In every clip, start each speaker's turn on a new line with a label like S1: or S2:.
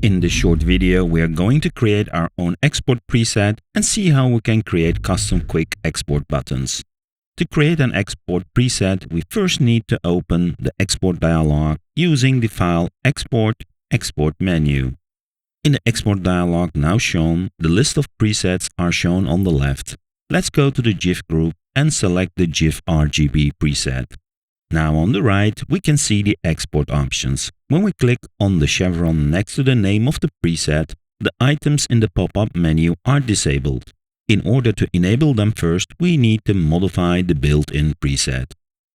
S1: In this short video, we are going to create our own export preset and see how we can create custom quick export buttons. To create an export preset, we first need to open the export dialog using the file export menu. In the export dialog now shown, the list of presets are shown on the left. Let's go to the GIF group and select the GIF RGB preset. Now on the right, we can see the export options. When we click on the chevron next to the name of the preset, the items in the pop-up menu are disabled. In order to enable them first, we need to modify the built-in preset.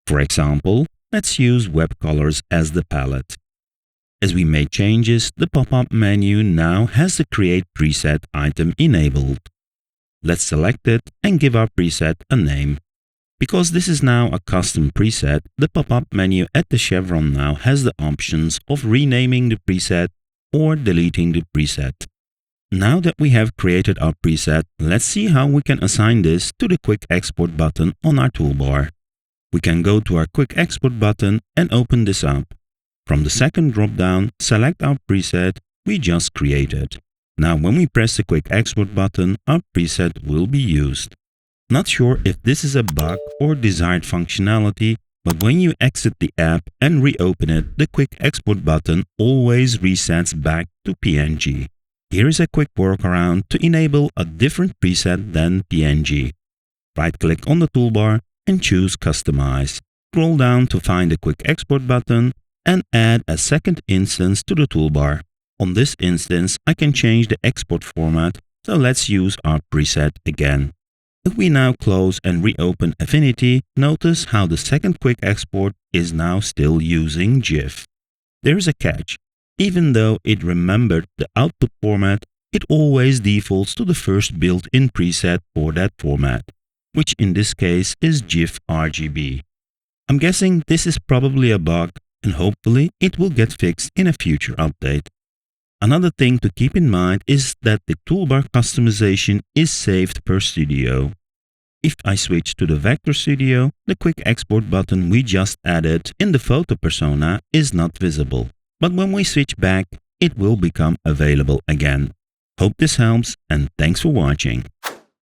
S1: For example, let's use web colors as the palette. As we made changes, the pop-up menu now has the Create Preset item enabled. Let's select it and give our preset a name. Because this is now a custom preset, the pop-up menu at the chevron now has the options of renaming the preset or deleting the preset. Now that we have created our preset, let's see how we can assign this to the Quick Export button on our toolbar. We can go to our Quick Export button and open this up. From the second drop-down, select our preset we just created. Now when we press the Quick Export button, our preset will be used. Not sure if this is a bug or desired functionality, but when you exit the app and reopen it, the Quick Export button always resets back to PNG. Here is a quick workaround to enable a different preset than PNG. Right-click on the toolbar and choose Customize. Scroll down to find the Quick Export button and add a second instance to the toolbar. On this instance, I can change the export format, so let's use our preset again. If we now close and reopen Affinity, notice how the second quick export is now still using GIF. There is a catch. Even though it remembered the output format, it always defaults to the first built-in preset for that format, which in this case is GIF RGB. I'm guessing this is probably a bug, and hopefully it will get fixed in a future update. Another thing to keep in mind is that the toolbar customization is saved per studio. If I switch to the Vector Studio, the Quick Export button we just added in the photo persona is not visible. But when we switch back, it will become available again. Hope this helps and thanks for watching.